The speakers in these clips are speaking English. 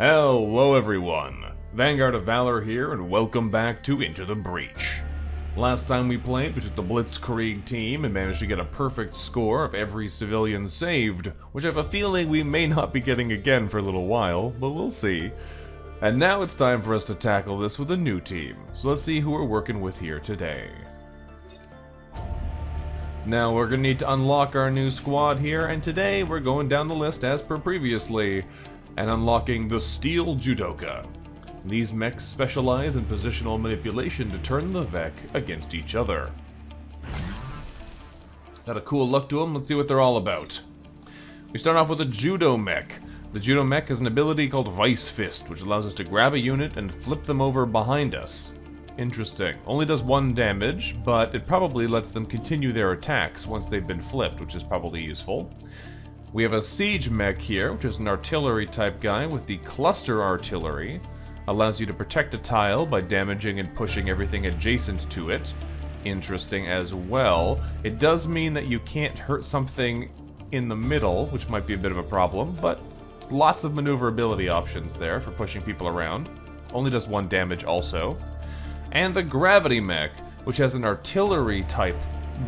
Hello everyone, Vanguard of Valor here, and welcome back to Into the Breach. Last time we played, we took the Blitzkrieg team and managed to get a perfect score of every civilian saved, which I have a feeling we may not be getting again for a little while, but we'll see. And now it's time for us to tackle this with a new team, so let's see who we're working with here today. Now we're going to need to unlock our new squad here, and today we're going down the list as per previously, and unlocking the Steel Judoka. These mechs specialize in positional manipulation to turn the VEC against each other. Got a cool look to them, let's see what they're all about. We start off with a Judo mech. The Judo mech has an ability called Vice Fist, which allows us to grab a unit and flip them over behind us. Interesting. Only does 1 damage, but it probably lets them continue their attacks once they've been flipped, which is probably useful. We have a Siege mech here, which is an artillery type guy with the Cluster Artillery. Allows you to protect a tile by damaging and pushing everything adjacent to it. Interesting as well. It does mean that you can't hurt something in the middle, which might be a bit of a problem, but lots of maneuverability options there for pushing people around. Only does 1 damage also. And the Gravity mech, which has an artillery type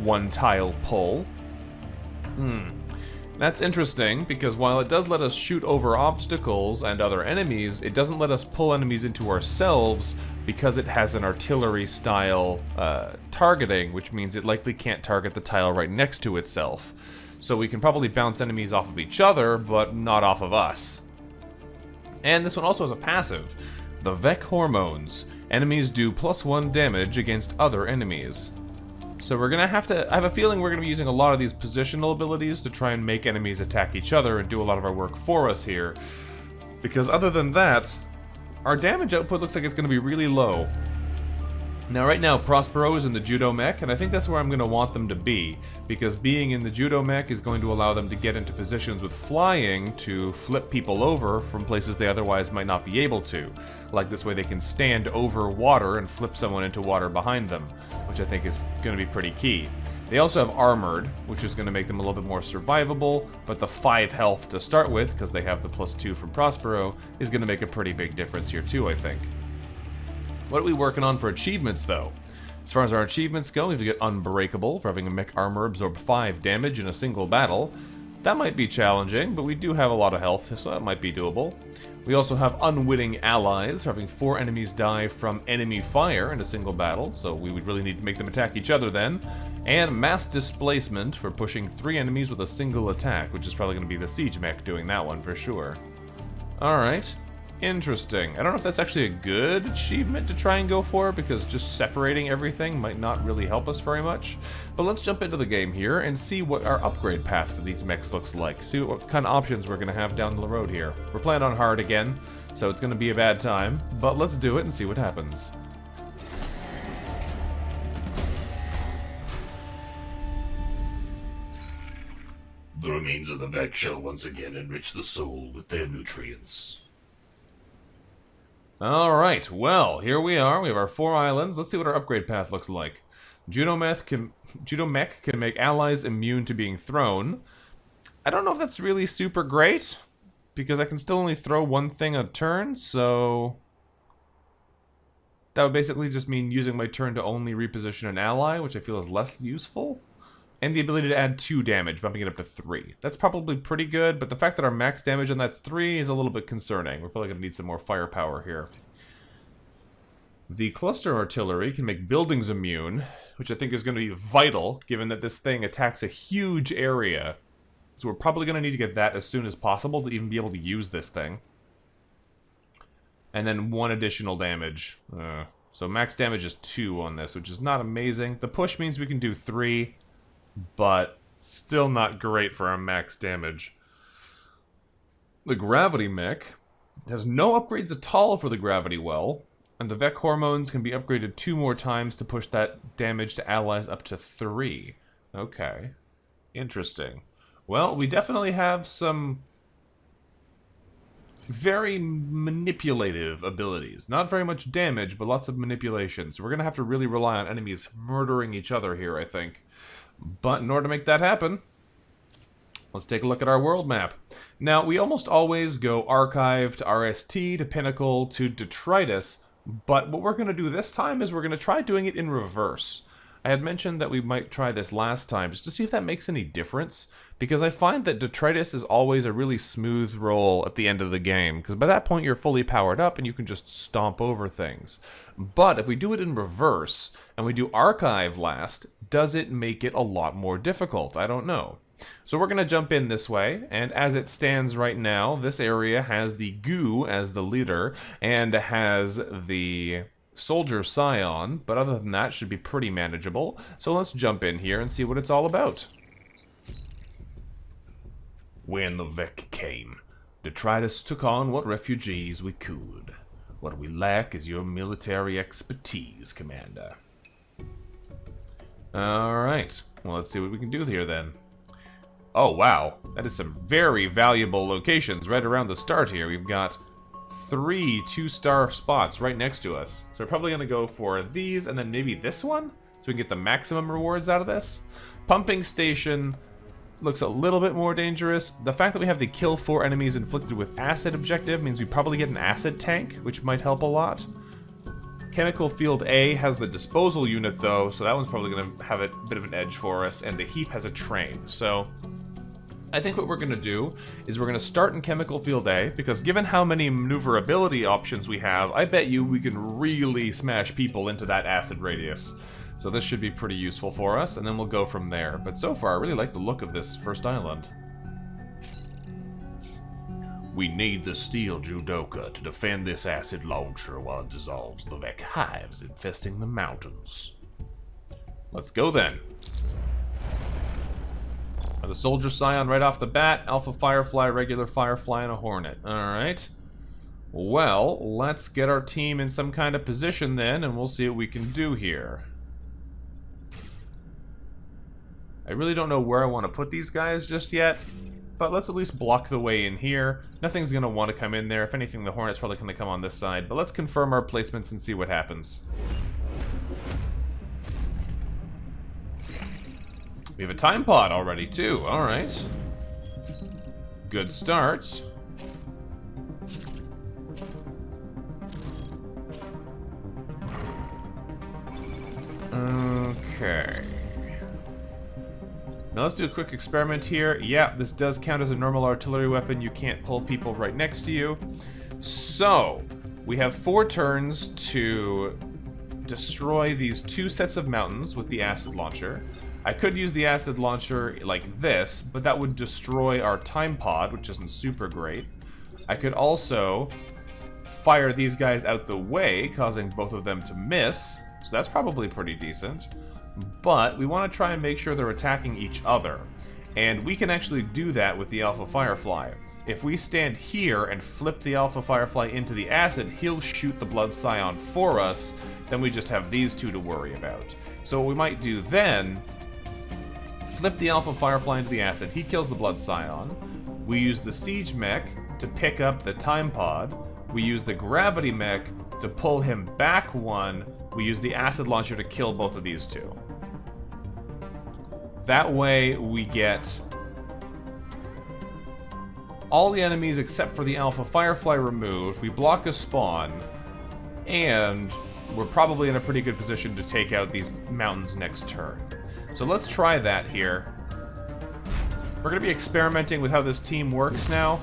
1 tile pull. That's interesting, because while it does let us shoot over obstacles and other enemies, it doesn't let us pull enemies into ourselves because it has an artillery-style targeting, which means it likely can't target the tile right next to itself. So we can probably bounce enemies off of each other, but not off of us. And this one also has a passive. The VEC Hormones. Enemies do +1 damage against other enemies. So we're gonna have to, I have a feeling we're gonna be using a lot of these positional abilities to try and make enemies attack each other and do a lot of our work for us here. Because other than that, our damage output looks like it's gonna be really low. Now right now, Prospero is in the Judo mech, and I think that's where I'm gonna want them to be, because being in the Judo mech is going to allow them to get into positions with flying to flip people over from places they otherwise might not be able to. Like this way they can stand over water and flip someone into water behind them, which I think is going to be pretty key. They also have Armored, which is going to make them a little bit more survivable, but the 5 health to start with, because they have the +2 from Prospero, is going to make a pretty big difference here too, I think. What are we working on for achievements, though? As far as our achievements go, we have to get Unbreakable for having a mech armor absorb 5 damage in a single battle. That might be challenging, but we do have a lot of health, so that might be doable. We also have Unwitting Allies for having 4 enemies die from enemy fire in a single battle, so we would really need to make them attack each other then. And Mass Displacement for pushing 3 enemies with a single attack, which is probably going to be the Siege mech doing that one for sure. Alright. Interesting. I don't know if that's actually a good achievement to try and go for, because just separating everything might not really help us very much. But let's jump into the game here and see what our upgrade path for these mechs looks like. See what kind of options we're going to have down the road here. We're playing on hard again, so it's going to be a bad time, but let's do it and see what happens. The remains of the VEC shall once again enrich the soul with their nutrients. Alright, well, here we are. We have our 4 islands. Let's see what our upgrade path looks like. Judo mech can make allies immune to being thrown. I don't know if that's really super great, because I can still only throw 1 thing a turn, so that would basically just mean using my turn to only reposition an ally, which I feel is less useful. And the ability to add 2 damage, bumping it up to 3. That's probably pretty good, but the fact that our max damage on that's 3 is a little bit concerning. We're probably going to need some more firepower here. The Cluster Artillery can make buildings immune, which I think is going to be vital, given that this thing attacks a huge area. So we're probably going to need to get that as soon as possible to even be able to use this thing. And then 1 additional damage. So max damage is 2 on this, which is not amazing. The push means we can do 3. But still not great for our max damage. The Gravity mech has no upgrades at all for the Gravity Well, and the VEC Hormones can be upgraded 2 more times to push that damage to allies up to 3. Okay. Interesting. Well, we definitely have some very manipulative abilities. Not very much damage, but lots of manipulation. So we're going to have to really rely on enemies murdering each other here, I think. But in order to make that happen, Let's take a look at our world map. Now, we almost always go Archive to RST to Pinnacle to Detritus, but what we're going to do this time is we're going to try doing it in reverse. I had mentioned that we might try this last time just to see if that makes any difference, because I find that Detritus is always a really smooth roll at the end of the game, because by that point you're fully powered up and you can just stomp over things. But if we do it in reverse, and we do Archive last, does it make it a lot more difficult? I don't know. So we're going to jump in this way, and as it stands right now, this area has the Goo as the leader, and has the Soldier Scion, but other than that, should be pretty manageable. So let's jump in here and see what it's all about. When the Vec came, Detritus took on what refugees we could. What we lack is your military expertise, Commander. Alright, well let's see what we can do here then. Oh wow, that is some very valuable locations right around the start here. We've got 3 2-star spots right next to us. So we're probably going to go for these and then maybe this one? So we can get the maximum rewards out of this. Pumping Station looks a little bit more dangerous. The fact that we have the kill 4 enemies inflicted with acid objective means we probably get an acid tank, which might help a lot. Chemical Field A has the disposal unit though, so that one's probably going to have a bit of an edge for us, and the heap has a train. So I think what we're going to do is we're going to start in Chemical Field A, because given how many maneuverability options we have, I bet you we can really smash people into that acid radius. So this should be pretty useful for us, and then we'll go from there. But so far, I really like the look of this first island. We need the Steel Judoka to defend this acid launcher while it dissolves the Vec hives infesting the mountains. Let's go then. The Soldier Scion right off the bat, Alpha Firefly, regular Firefly, and a Hornet. Alright. Well, let's get our team in some kind of position then, and we'll see what we can do here. I really don't know where I want to put these guys just yet, but let's at least block the way in here. Nothing's going to want to come in there. If anything, the Hornet's probably going to come on this side, but let's confirm our placements and see what happens. We have a time pod already, too. Alright. Good start. Okay. Now let's do a quick experiment here. Yeah, this does count as a normal artillery weapon. You can't pull people right next to you. So, we have 4 turns to destroy these 2 sets of mountains with the acid launcher. I could use the acid launcher like this, but that would destroy our time pod, which isn't super great. I could also fire these guys out the way, causing both of them to miss, so that's probably pretty decent. But we want to try and make sure they're attacking each other, and we can actually do that with the Alpha Firefly. If we stand here and flip the Alpha Firefly into the acid, he'll shoot the Blood Scion for us, then we just have these 2 to worry about. So what we might do then, flip the Alpha Firefly into the acid, he kills the Blood Scion. We use the Siege Mech to pick up the Time Pod. We use the Gravity Mech to pull him back 1. We use the Acid Launcher to kill both of these 2. That way we get all the enemies except for the Alpha Firefly removed, we block a spawn, and we're probably in a pretty good position to take out these mountains next turn. So let's try that here. We're going to be experimenting with how this team works now.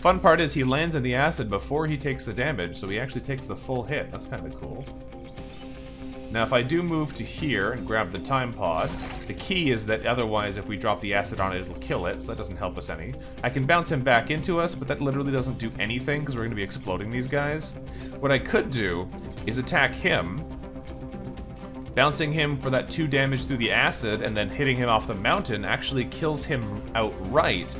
Fun part is he lands in the acid before he takes the damage, so he actually takes the full hit. That's kind of cool. Now if I do move to here and grab the time pod, the key is that otherwise if we drop the acid on it, it'll kill it, so that doesn't help us any. I can bounce him back into us, but that literally doesn't do anything because we're going to be exploding these guys. What I could do is attack him, bouncing him for that 2 damage through the acid, and then hitting him off the mountain actually kills him outright,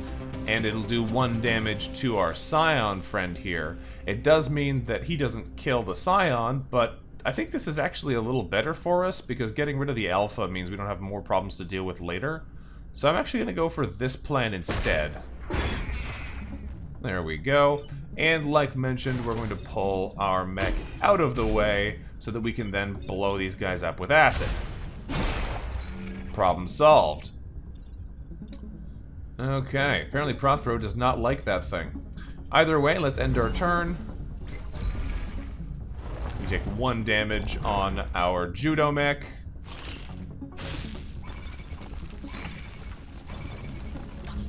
and it'll do 1 damage to our Scion friend here. It does mean that he doesn't kill the Scion, but I think this is actually a little better for us, because getting rid of the Alpha means we don't have more problems to deal with later. So I'm actually going to go for this plan instead. There we go. And like mentioned, we're going to pull our mech out of the way so that we can then blow these guys up with acid. Problem solved. Okay, apparently Prospero does not like that thing. Either way, let's end our turn. We take 1 damage on our Judo Mech.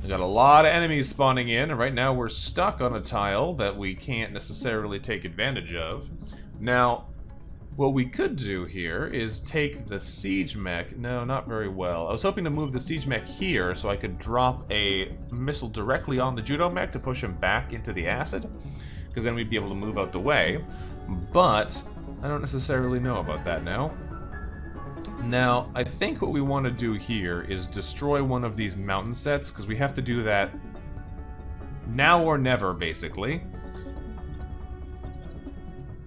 We got a lot of enemies spawning in, and right now we're stuck on a tile that we can't necessarily take advantage of. Now, what we could do here is take the Siege Mech. No, not very well. I was hoping to move the Siege Mech here so I could drop a missile directly on the Judo Mech to push him back into the acid, because then we'd be able to move out the way. But I don't necessarily know about that now. Now, I think what we want to do here is destroy one of these mountain sets, because we have to do that now or never, basically.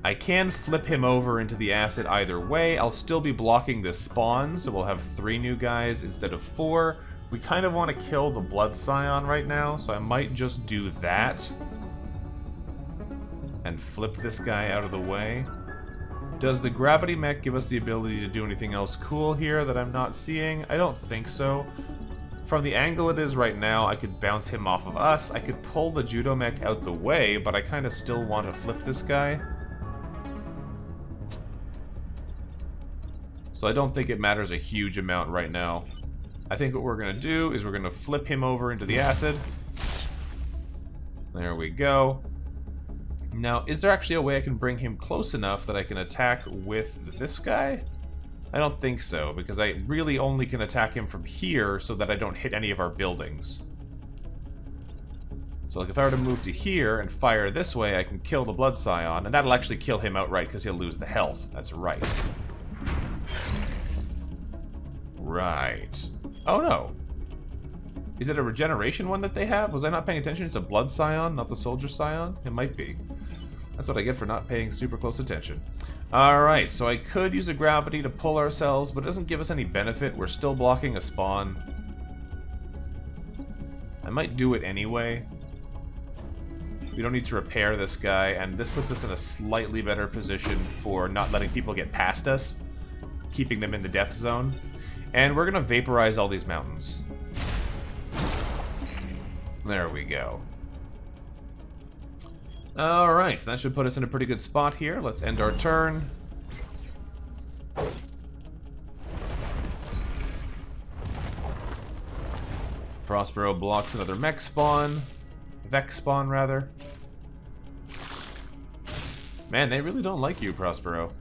I can flip him over into the acid either way. I'll still be blocking the spawn, so we'll have 3 new guys instead of 4. We kind of want to kill the Blood Scion right now, so I might just do that. And flip this guy out of the way. Does the Gravity Mech give us the ability to do anything else cool here that I'm not seeing? I don't think so. From the angle it is right now, I could bounce him off of us. I could pull the Judo Mech out the way, but I kind of still want to flip this guy. So I don't think it matters a huge amount right now. I think what we're going to do is we're going to flip him over into the acid. There we go. Now, is there actually a way I can bring him close enough that I can attack with this guy? I don't think so, because I really only can attack him from here so that I don't hit any of our buildings. So like if I were to move to here and fire this way, I can kill the Blood Scion, and that'll actually kill him outright because he'll lose the health. That's right. Right. Oh no. Is it a regeneration one that they have? Was I not paying attention? It's a Blood Scion, not the Soldier Scion? It might be. That's what I get for not paying super close attention. Alright, so I could use a gravity to pull ourselves, but it doesn't give us any benefit. We're still blocking a spawn. I might do it anyway. We don't need to repair this guy, and this puts us in a slightly better position for not letting people get past us, keeping them in the death zone. And we're going to vaporize all these mountains. There we go. Alright, that should put us in a pretty good spot here. Let's end our turn. Prospero blocks another mech spawn. Vex spawn, rather. Man, they really don't like you, Prospero.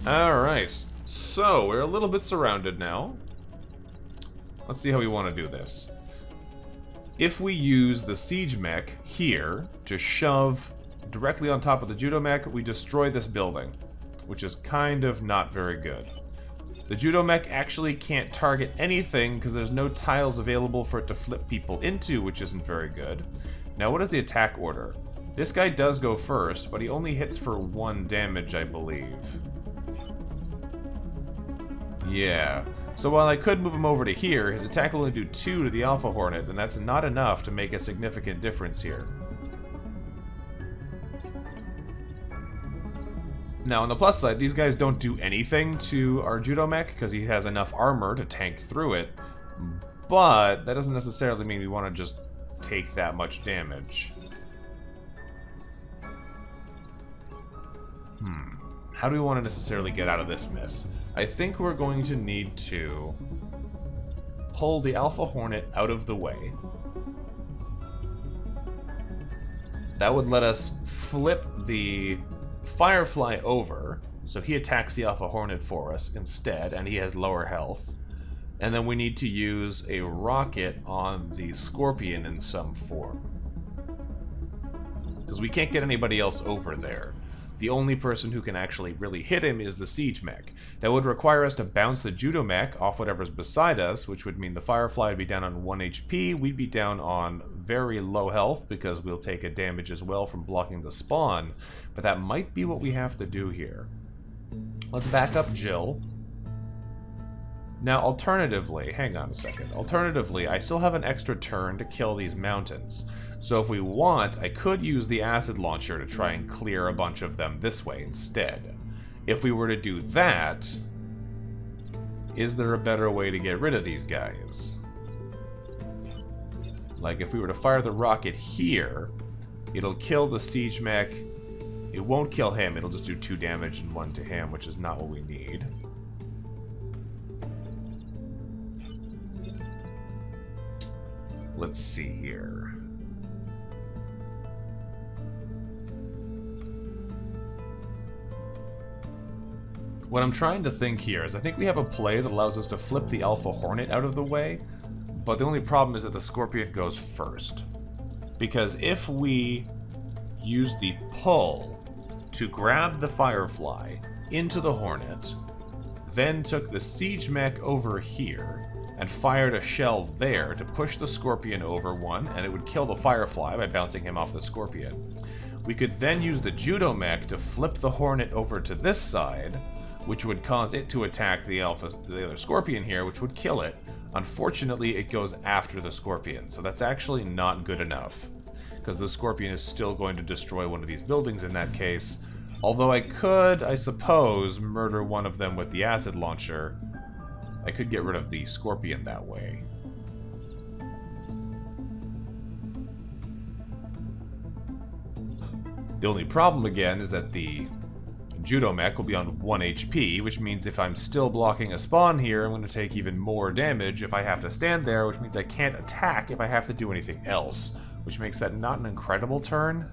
Alright, so we're a little bit surrounded now. Let's see how we want to do this. If we use the Siege Mech here to shove directly on top of the Judo Mech, we destroy this building, which is kind of not very good. The Judo Mech actually can't target anything because there's no tiles available for it to flip people into, which isn't very good. Now, what is the attack order? This guy does go first, but he only hits for 1 damage, I believe. Yeah. So while I could move him over to here, his attack will only do 2 to the Alpha Hornet, and that's not enough to make a significant difference here. Now, on the plus side, these guys don't do anything to our Judo Mech because he has enough armor to tank through it, but that doesn't necessarily mean we want to just take that much damage. How do we want to necessarily get out of this mess? I think we're going to need to pull the Alpha Hornet out of the way. That would let us flip the Firefly over, so he attacks the Alpha Hornet for us instead, and he has lower health. And then we need to use a rocket on the Scorpion in some form, because we can't get anybody else over there. The only person who can actually really hit him is the Siege Mech. That would require us to bounce the Judo Mech off whatever's beside us, which would mean the Firefly would be down on 1 HP, we'd be down on very low health because we'll take a damage as well from blocking the spawn, but that might be what we have to do here. Let's back up Jill. Now, alternatively, hang on a second. Alternatively, I still have an extra turn to kill these mountains. So if we want, I could use the acid launcher to try and clear a bunch of them this way instead. If we were to do that, is there a better way to get rid of these guys? Like, if we were to fire the rocket here, it'll kill the siege mech. It won't kill him, it'll just do 2 damage and 1 to him, which is not what we need. Let's see here. What I'm trying to think here is I think we have a play that allows us to flip the Alpha Hornet out of the way, but the only problem is that the Scorpion goes first. Because if we use the pull to grab the Firefly into the Hornet, then took the Siege Mech over here, and fired a shell there to push the Scorpion over one, and it would kill the Firefly by bouncing him off the Scorpion. We could then use the Judo Mech to flip the Hornet over to this side, which would cause it to attack the other Scorpion here, which would kill it. Unfortunately, it goes after the Scorpion, so that's actually not good enough, because the Scorpion is still going to destroy one of these buildings in that case. Although I could, I suppose, murder one of them with the acid launcher. I could get rid of the Scorpion that way. The only problem again is that the Judo Mech will be on 1 HP, which means if I'm still blocking a spawn here, I'm going to take even more damage if I have to stand there, which means I can't attack if I have to do anything else, which makes that not an incredible turn.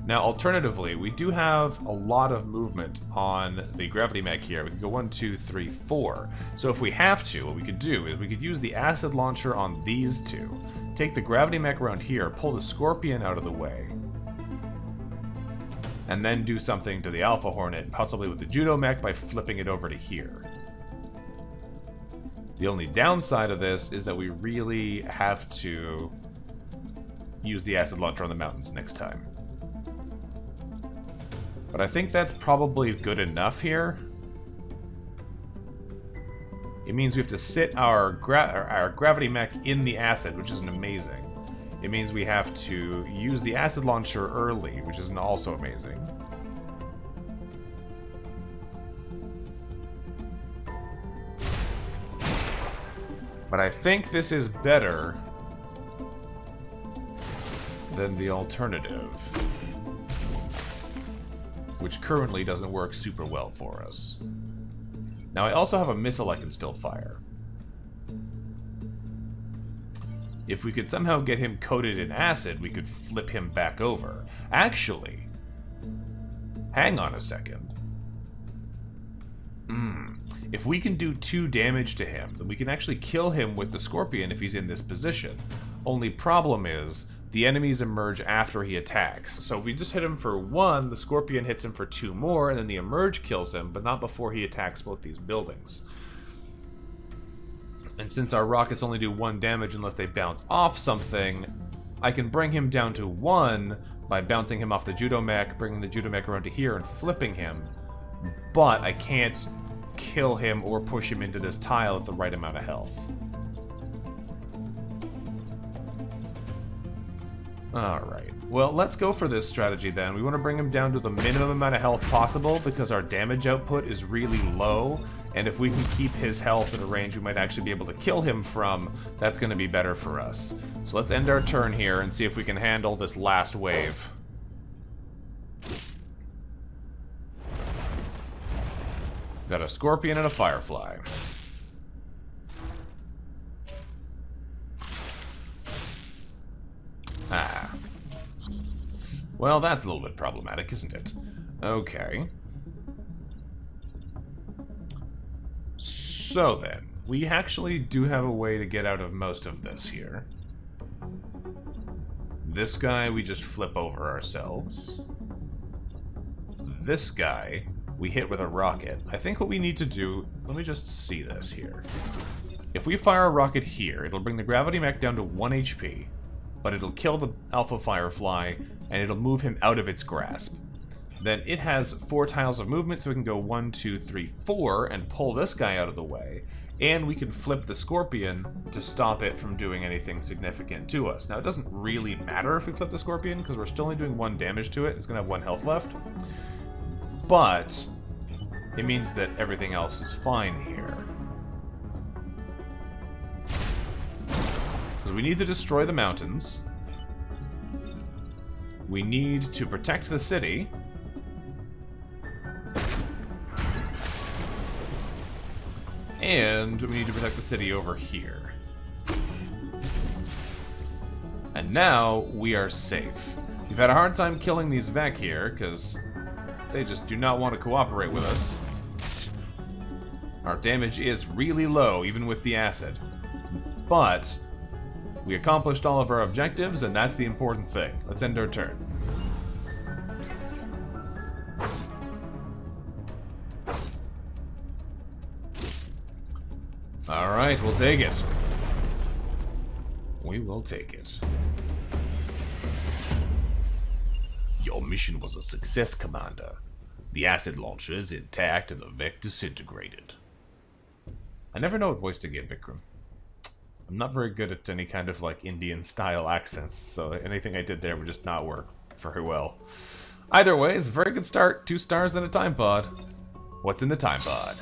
Now, alternatively, we do have a lot of movement on the Gravity Mech here. We can go 1, 2, 3, 4. So if we have to, what we could do is we could use the Acid Launcher on these two, take the Gravity Mech around here, pull the Scorpion out of the way, and then do something to the Alpha Hornet, possibly with the Judo Mech by flipping it over to here. The only downside of this is that we really have to use the Acid Launcher on the mountains next time. But I think that's probably good enough here. It means we have to sit our Gravity Mech in the acid, which isn't amazing. It means we have to use the Acid Launcher early, which isn't also amazing. But I think this is better than the alternative, which currently doesn't work super well for us. Now, I also have a missile I can still fire. If we could somehow get him coated in acid, we could flip him back over. Actually, hang on a second. If we can do 2 damage to him, then we can actually kill him with the Scorpion if he's in this position. Only problem is, the enemies emerge after he attacks. So if we just hit him for 1, the Scorpion hits him for 2 more, and then the emerge kills him, but not before he attacks both these buildings. And since our rockets only do 1 damage unless they bounce off something, I can bring him down to 1 by bouncing him off the Judo Mech, bringing the Judo Mech around to here and flipping him, but I can't kill him or push him into this tile at the right amount of health. Alright, well, let's go for this strategy then. We want to bring him down to the minimum amount of health possible because our damage output is really low, and if we can keep his health at a range we might actually be able to kill him from, that's going to be better for us. So let's end our turn here and see if we can handle this last wave. Got a Scorpion and a Firefly. Ah. Well, that's a little bit problematic, isn't it? Okay. So then, we actually do have a way to get out of most of this here. This guy we just flip over ourselves. This guy we hit with a rocket. I think what we need to do, let me just see this here. If we fire a rocket here, it'll bring the Gravity Mech down to 1 HP. But it'll kill the Alpha Firefly, and it'll move him out of its grasp. Then it has 4 tiles of movement, so we can go 1, 2, 3, 4, and pull this guy out of the way. And we can flip the Scorpion to stop it from doing anything significant to us. Now, it doesn't really matter if we flip the Scorpion, because we're still only doing 1 damage to it. It's going to have 1 health left. But it means that everything else is fine here. Because we need to destroy the mountains. We need to protect the city. And we need to protect the city over here. And now we are safe. We've had a hard time killing these Vec here, because they just do not want to cooperate with us. Our damage is really low, even with the acid. But we accomplished all of our objectives, and that's the important thing. Let's end our turn. Alright, we'll take it. We will take it. Your mission was a success, Commander. The acid launcher is intact and the Vec disintegrated. I never know what voice to give Vikram. I'm not very good at any kind of, like, Indian-style accents, so anything I did there would just not work very well. Either way, it's a very good start. 2 stars and a time pod. What's in the time pod?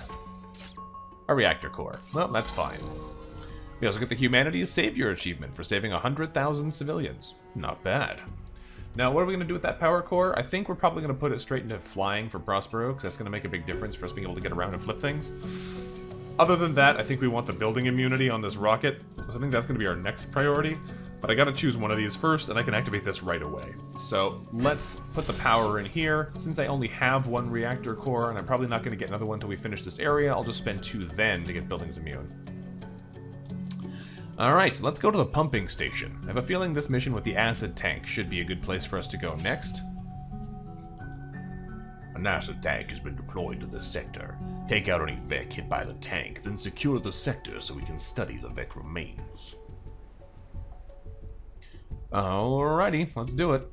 A reactor core. Well, that's fine. We also get the Humanities Savior achievement for saving 100,000 civilians. Not bad. Now, what are we going to do with that power core? I think we're probably going to put it straight into flying for Prospero, because that's going to make a big difference for us being able to get around and flip things. Other than that, I think we want the building immunity on this rocket, so I think that's going to be our next priority. But I got to choose one of these first, and I can activate this right away. So let's put the power in here. Since I only have 1 reactor core, and I'm probably not going to get another one until we finish this area, I'll just spend 2 then to get buildings immune. Alright, so let's go to the pumping station. I have a feeling this mission with the acid tank should be a good place for us to go next. An acid tank has been deployed to this sector. Take out any Vec hit by the tank, then secure the sector so we can study the Vec remains. Alrighty, let's do it.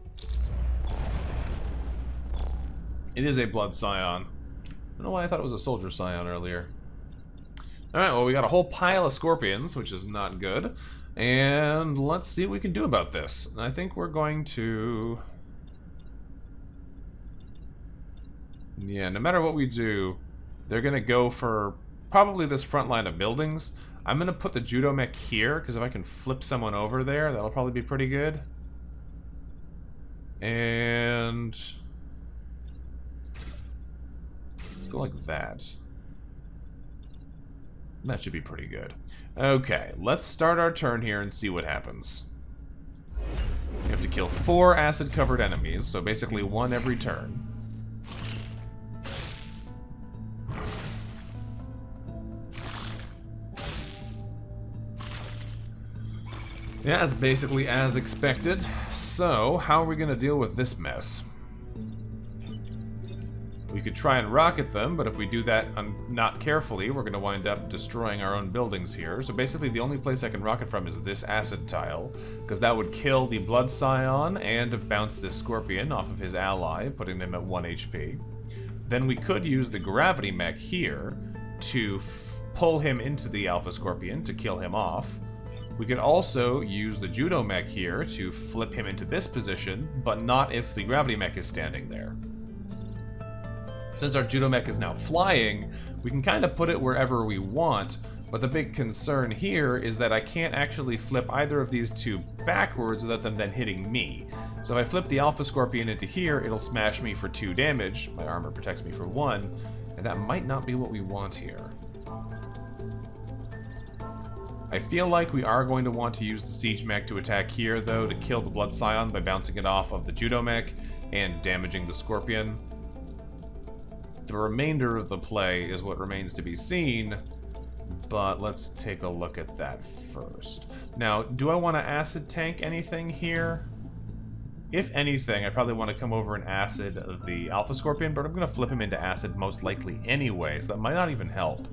It is a blood scion. I don't know why I thought it was a soldier scion earlier. Alright, well, we got a whole pile of scorpions, which is not good. And let's see what we can do about this. I think we're going to... Yeah, no matter what we do, they're going to go for probably this front line of buildings. I'm going to put the judo mech here, because if I can flip someone over there, that'll probably be pretty good. And... let's go like that. That should be pretty good. Okay, let's start our turn here and see what happens. You have to kill 4 acid-covered enemies, so basically 1 every turn. Yeah, it's basically as expected. So, how are we going to deal with this mess? We could try and rocket them, but if we do that not carefully, we're going to wind up destroying our own buildings here. So basically the only place I can rocket from is this acid tile, because that would kill the blood scion and bounce this scorpion off of his ally, putting them at 1 HP. Then we could use the gravity mech here to pull him into the alpha scorpion to kill him off. We could also use the judo mech here to flip him into this position, but not if the gravity mech is standing there. Since our judo mech is now flying, we can kind of put it wherever we want, but the big concern here is that I can't actually flip either of these 2 backwards without them then hitting me. So if I flip the alpha scorpion into here, it'll smash me for 2 damage, my armor protects me for 1, and that might not be what we want here. I feel like we are going to want to use the siege mech to attack here, though, to kill the blood scion by bouncing it off of the judo mech and damaging the scorpion. The remainder of the play is what remains to be seen, but let's take a look at that first. Now, do I want to acid tank anything here? If anything, I probably want to come over and acid the alpha scorpion, but I'm going to flip him into acid most likely anyway, so that might not even help.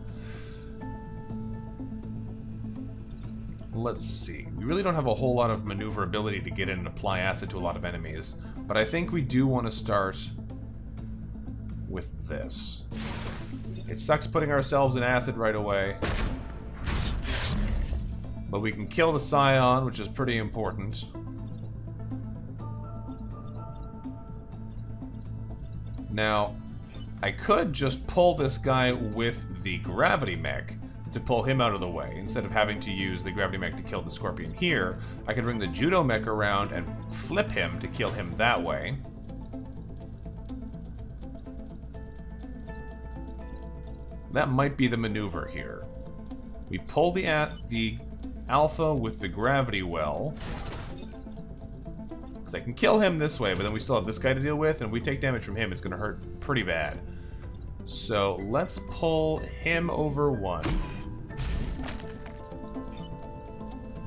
Let's see. We really don't have a whole lot of maneuverability to get in and apply acid to a lot of enemies, but I think we do want to start with this. It sucks putting ourselves in acid right away, but we can kill the scion, which is pretty important. Now, I could just pull this guy with the gravity mech, to pull him out of the way. Instead of having to use the gravity mech to kill the Scorpion here, I can bring the Judo mech around and flip him to kill him that way. That might be the maneuver here. We pull the Alpha with the gravity well. Because I can kill him this way, but then we still have this guy to deal with, and if we take damage from him, it's going to hurt pretty bad. So let's pull him over one.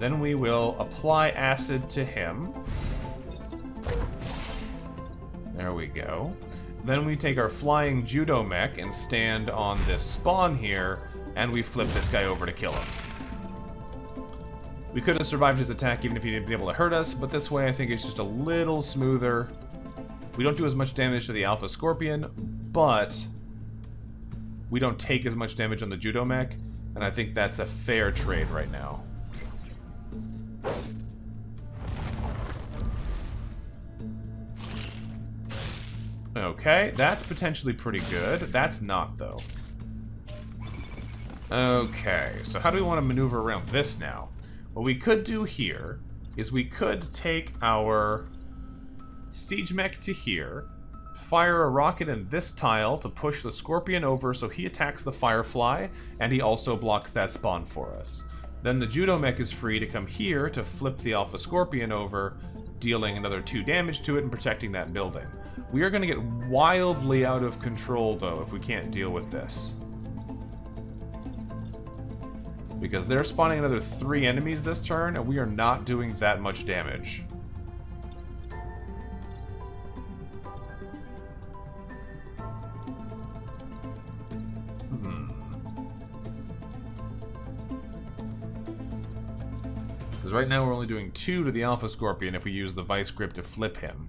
Then we will apply acid to him. There we go. Then we take our flying Judo mech and stand on this spawn here, and we flip this guy over to kill him. We could have survived his attack even if he didn't be able to hurt us, but this way I think it's just a little smoother. We don't do as much damage to the Alpha Scorpion, but we don't take as much damage on the Judo mech, and I think that's a fair trade right now. Okay, that's potentially pretty good. That's not, though. Okay, so how do we want to maneuver around this now? What we could do here is we could take our siege mech to here, fire a rocket in this tile to push the Scorpion over so he attacks the Firefly, and he also blocks that spawn for us. Then the Judo mech is free to come here to flip the Alpha Scorpion over, dealing another 2 damage to it and protecting that building. We are going to get wildly out of control, though, if we can't deal with this. Because they're spawning another 3 enemies this turn, and we are not doing that much damage. Because right now we're only doing 2 to the Alpha Scorpion if we use the Vice Grip to flip him.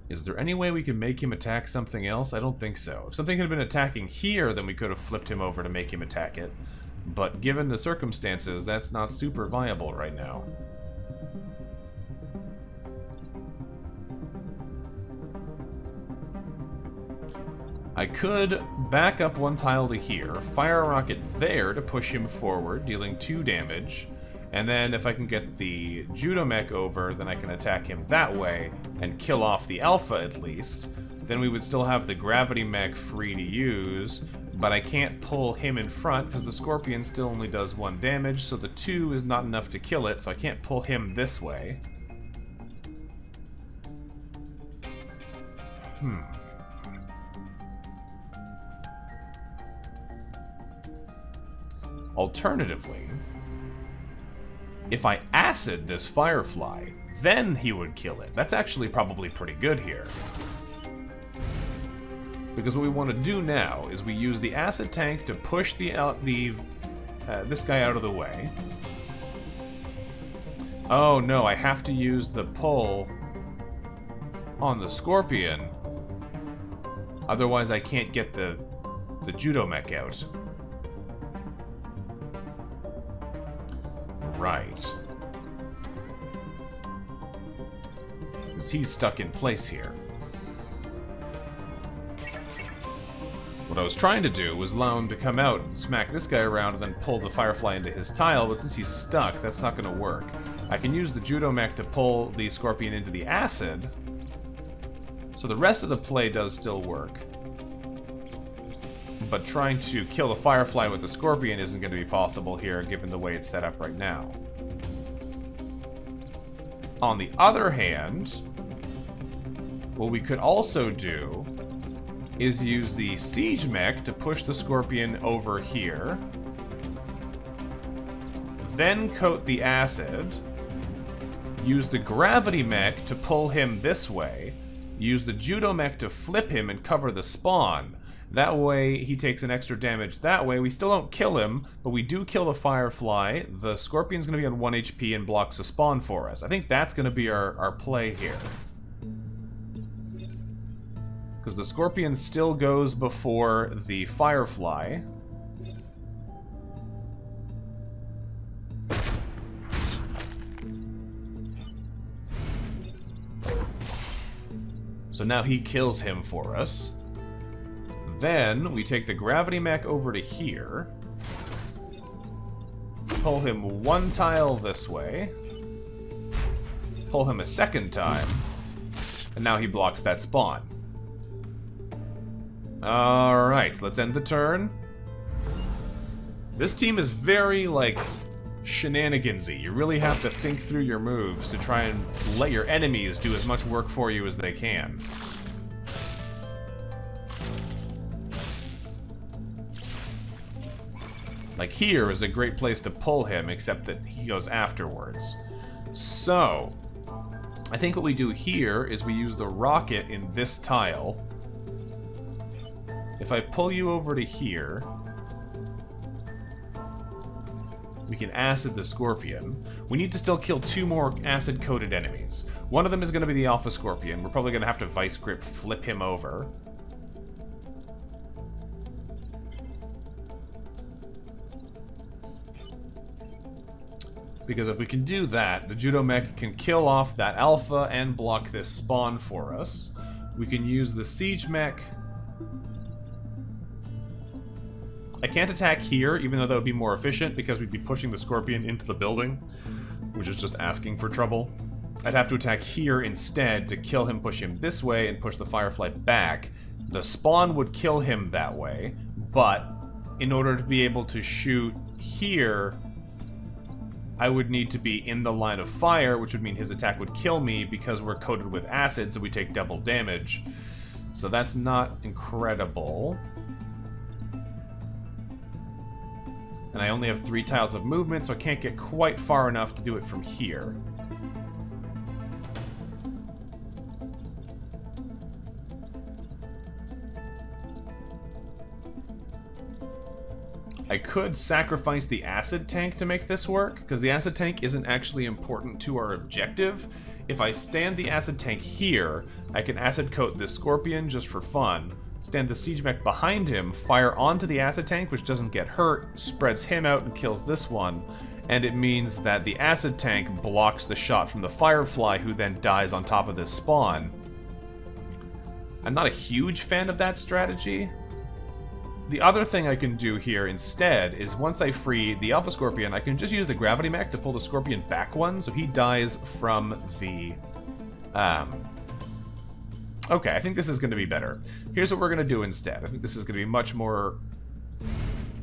Is there any way we can make him attack something else? I don't think so. If something had been attacking here, then we could have flipped him over to make him attack it. But given the circumstances, that's not super viable right now. I could back up 1 tile to here, fire a rocket there to push him forward, dealing 2 damage, and then if I can get the Judo mech over, then I can attack him that way and kill off the Alpha at least. Then we would still have the gravity mech free to use, but I can't pull him in front because the Scorpion still only does 1 damage, so the 2 is not enough to kill it, so I can't pull him this way. Alternatively, if I acid this Firefly, then he would kill it. That's actually probably pretty good here. Because what we want to do now is we use the acid tank to push this guy out of the way. Oh no, I have to use the pull on the Scorpion. Otherwise I can't get the Judo mech out. Right. Because he's stuck in place here. What I was trying to do was allow him to come out and smack this guy around and then pull the Firefly into his tile, but since he's stuck, that's not going to work. I can use the Judo mech to pull the Scorpion into the acid, so the rest of the play does still work. But trying to kill the Firefly with the Scorpion isn't going to be possible here, given the way it's set up right now. On the other hand, what we could also do is use the Siege Mech to push the Scorpion over here, then coat the acid, use the Gravity Mech to pull him this way, use the Judo Mech to flip him and cover the spawn. That way, he takes an extra damage that way. We still don't kill him, but we do kill the Firefly. The Scorpion's going to be on 1 HP and blocks the spawn for us. I think that's going to be our play here. Because the Scorpion still goes before the Firefly. So now he kills him for us. Then we take the gravity mech over to here. Pull him one tile this way. Pull him a second time. And now he blocks that spawn. Alright, let's end the turn. This team is very, like, shenanigansy. You really have to think through your moves to try and let your enemies do as much work for you as they can. Like, here is a great place to pull him, except that he goes afterwards. So, I think what we do here is we use the rocket in this tile. If I pull you over to here, we can acid the Scorpion. We need to still kill 2 more acid-coated enemies. One of them is going to be the Alpha Scorpion. We're probably going to have to Vice Grip flip him over. Because if we can do that, the Judo Mech can kill off that Alpha and block this spawn for us. We can use the Siege Mech. I can't attack here, even though that would be more efficient, because we'd be pushing the Scorpion into the building, which is just asking for trouble. I'd have to attack here instead to kill him, push him this way, and push the Firefly back. The spawn would kill him that way, but in order to be able to shoot here, I would need to be in the line of fire, which would mean his attack would kill me because we're coated with acid, so we take double damage. So that's not incredible. And I only have 3 tiles of movement, so I can't get quite far enough to do it from here. I could sacrifice the acid tank to make this work, because the acid tank isn't actually important to our objective. If I stand the acid tank here, I can acid coat this Scorpion just for fun, stand the Siege Mech behind him, fire onto the acid tank, which doesn't get hurt, spreads him out and kills this one, and it means that the acid tank blocks the shot from the Firefly, who then dies on top of this spawn. I'm not a huge fan of that strategy. The other thing I can do here instead is once I free the Alpha Scorpion, I can just use the Gravity Mech to pull the Scorpion back one, so he dies from the... Okay, I think this is going to be better. Here's what we're going to do instead. I think this is going to be much more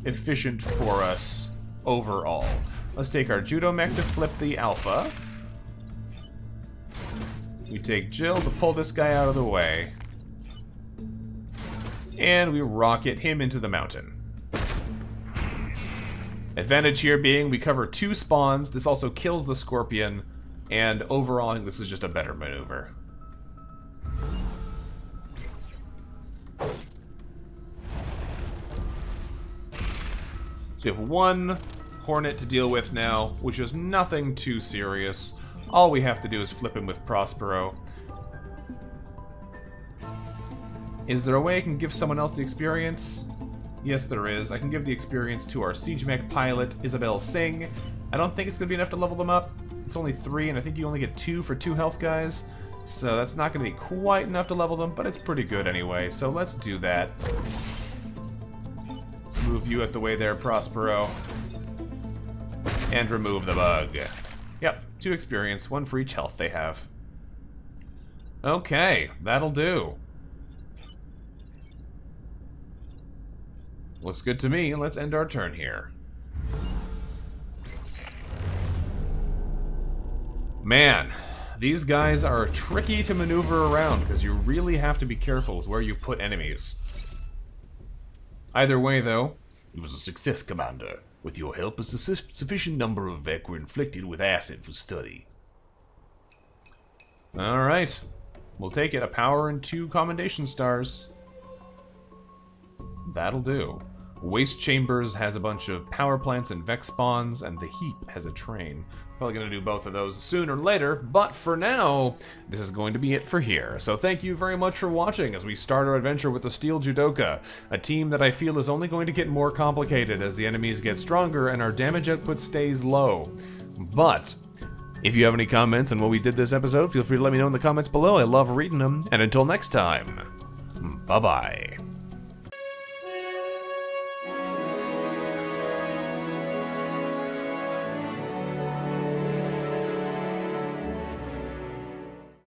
efficient for us overall. Let's take our Judo Mech to flip the Alpha. We take Jill to pull this guy out of the way. And we rocket him into the mountain. Advantage here being we cover 2 spawns. This also kills the Scorpion. And overall, I think this is just a better maneuver. So we have 1 Hornet to deal with now, which is nothing too serious. All we have to do is flip him with Prospero. Is there a way I can give someone else the experience? Yes, there is. I can give the experience to our Siege Mech pilot, Isabel Singh. I don't think it's going to be enough to level them up. It's only 3, and I think you only get 2 for 2 health guys. So that's not going to be quite enough to level them, but it's pretty good anyway. So let's do that. Let's move you out the way there, Prospero. And remove the bug. Yep, 2 experience, 1 for each health they have. Okay, that'll do. Looks good to me. Let's end our turn here. Man, these guys are tricky to maneuver around because you really have to be careful with where you put enemies. Either way, though, it was a success, Commander. With your help, a sufficient number of Vec were inflicted with acid for study. Alright. We'll take it. A power and 2 commendation stars. That'll do. Waste Chambers has a bunch of power plants and Vex spawns, and the Heap has a train. Probably going to do both of those sooner or later, but for now, this is going to be it for here. So thank you very much for watching as we start our adventure with the Steel Judoka, a team that I feel is only going to get more complicated as the enemies get stronger and our damage output stays low. But If you have any comments on what we did this episode, feel free to let me know in the comments below. I love reading them. And until next time, bye-bye.